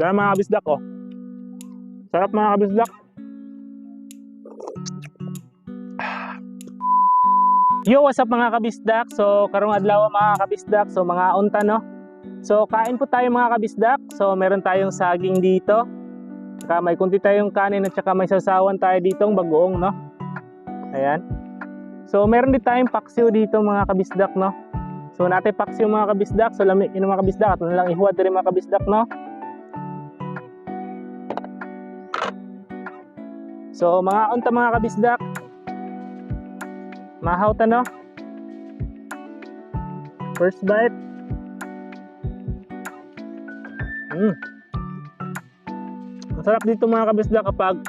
Yan mga kabisdak, oh. Sarap mga kabisdak. Yo, what's up mga kabisdak? So, karong adlaw mga kabisdak. So, mga unta, no? So, kain po tayo mga kabisdak. So, meron tayong saging dito. Saka may kunti tayong kanin at saka may sasawan tayo ditong bagoong, no? Ayan. So, meron din tayong paksiw dito mga kabisdak, no? So, natin paksiw mga kabisdak. So, lami mga kabisdak. At lang ihuwad rin mga kabisdak, no? So, mga unta mga kabisdak. Mahaw ta, no? First bite. Masarap dito mga kabisdak kapag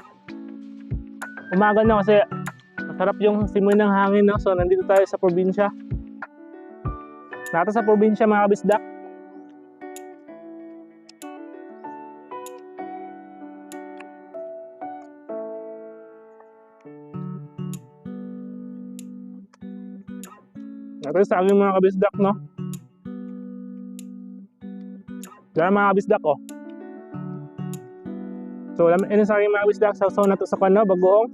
umaga na kasi masarap yung simoy ng hangin, no? So, nandito tayo sa probinsya. Nata sa probinsya mga kabisdak. Nata sa aking mga kabisdak, no? Yan mga kabisdak, oh. So, ini sa aking mga kabisdak. Sausaw na to sa kano, bagoong.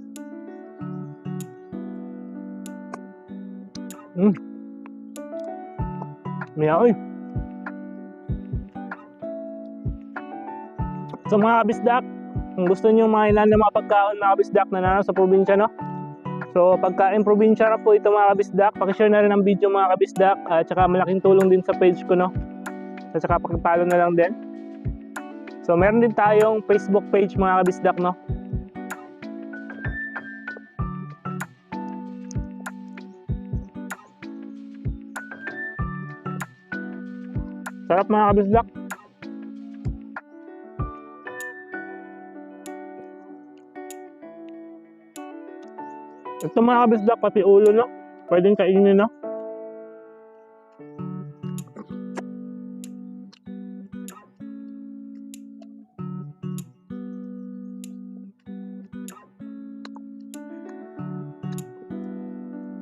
Miyaoy. So mga kabisdak, kung gusto nyo makailan ng mga pagkaon mga kabisdak na nasa sa probinsya, no? So pagkain probinsya na po ito mga kabisdak. Pakishare na rin ang video mga kabisdak. At saka malaking tulong din sa page ko, no? At saka pakipalo na lang din. So meron din tayong Facebook page mga kabisdak, no? Sarap mga kabisdak. Ito mga kabisdak, pati ulo, no? Pwedeng kainin, no?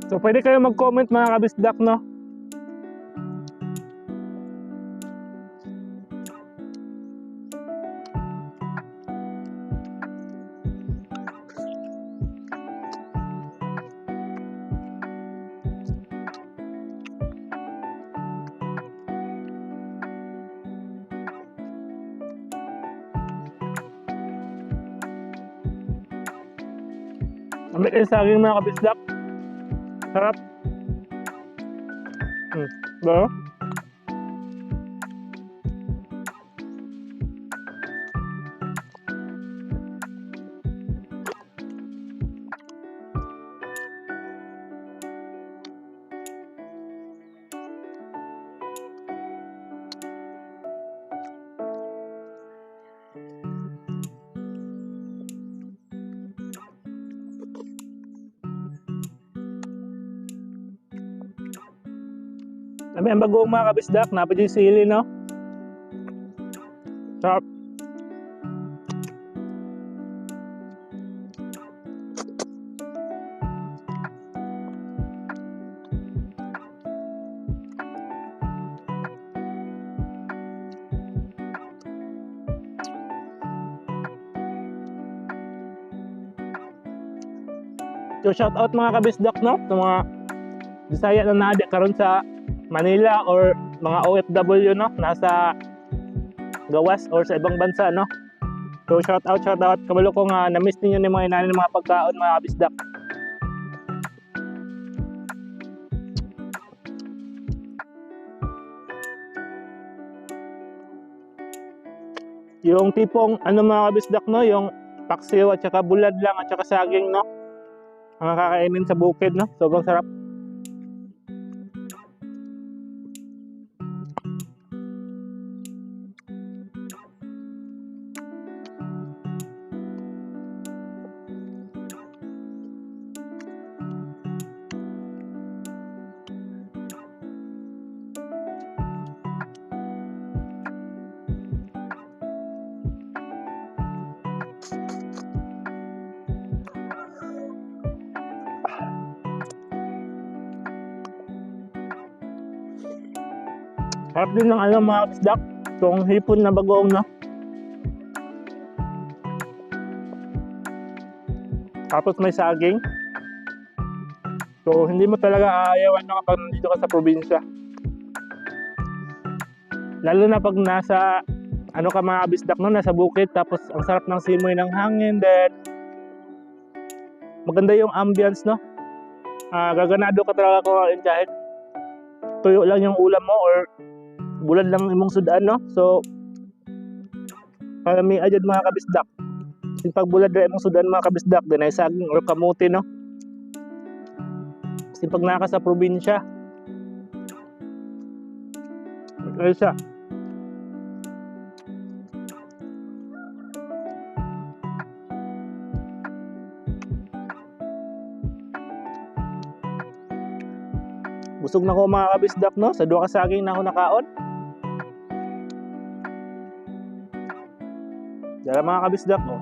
So pwede kayo mag-comment mga kabisdak, no? Amit kayo sa aking mga kabisdak. Sarap. Diba? Ang bagoong mga kabisdak, napadi sili, no? Sarap. So shout out mga kabisdak, no? Sa mga Bisaya na naadi karon sa Manila or mga OFW, no? Nasa gawas or sa ibang bansa, no? So shout out kabalo ko nga na-miss ninyo ni mga inanin mga pagkaon mga kabisdak. Yung tipong ano mga kabisdak, no? Yung paksiw at saka bulad lang at saka saging, no? Ang kakainin sa bukid, no? Sobrang sarap. Sarap din ng ano mga kabisdak. Itong hipon na bagoong, no? Tapos may saging. So hindi mo talaga aayawan na kapag nandito ka sa probinsya. Lalo na pag nasa ka mga kabisdak no, nasa bukid, tapos ang sarap ng simoy ng hangin, then maganda yung ambience no. Gaganado ka talaga kumain kahit tuyo lang yung ulam mo or bulad lang imong sudan no. So may ajad mga kabisdak. Yung pag bulad ra imong sudan mga kabisdak, then ay saging or kamuti no. Kasi pag naka sa probinsya, ay siya. Busog na ko mga kabisdak no, sa duha ka saging na ako nakaon. Dala mga kabisdak no.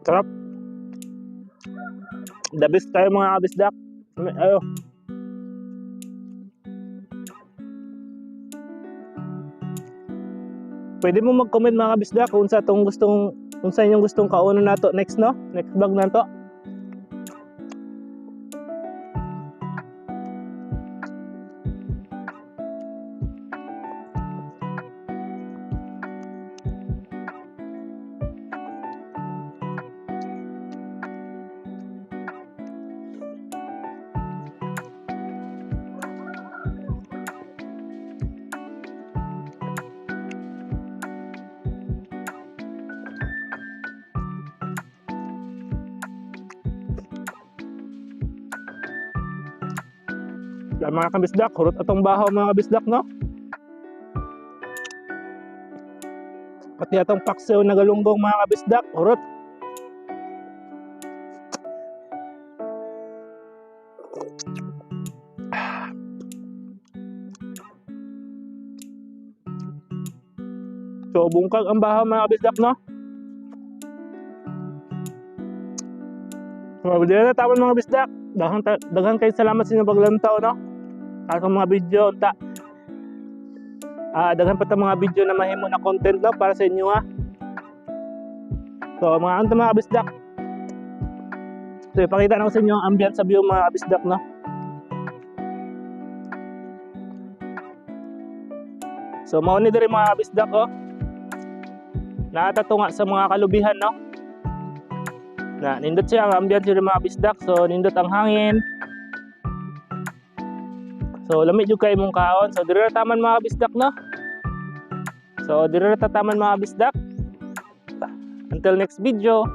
Sarap. The best tayo mga kabisdak. Ayo. Pwede mo mag-comment mga kabisdak kung sa inyong gustong kauno nato next no? Next vlog na to. Yan mga kabisdak, hurot atong bahaw mga kabisdak no. Pati atong paksiw na galunggong mga kabisdak, hurot. So bungkag ang bahaw mga kabisdak no. So dili na tawon mga kabisdak. Daghang kayo salamat sa inyong paglantaw no. Sa mga video unta. Daghan pa ta mga video na mahimo na content no para sa inyo ha. So mga unta mga kabisdak. So ipakita na ko sa inyo ang ambience sa view mga kabisdak no. So mao ni diri mga kabisdak oh. Natatunga sa mga kalubihan no. Na nindot siya ang ambience diri mga kabisdak. So nindot ang hangin. So lamig jud kay imong kaon. So diri ra taman mga kabisdak no. So diri ra taman mga kabisdak. Until next video.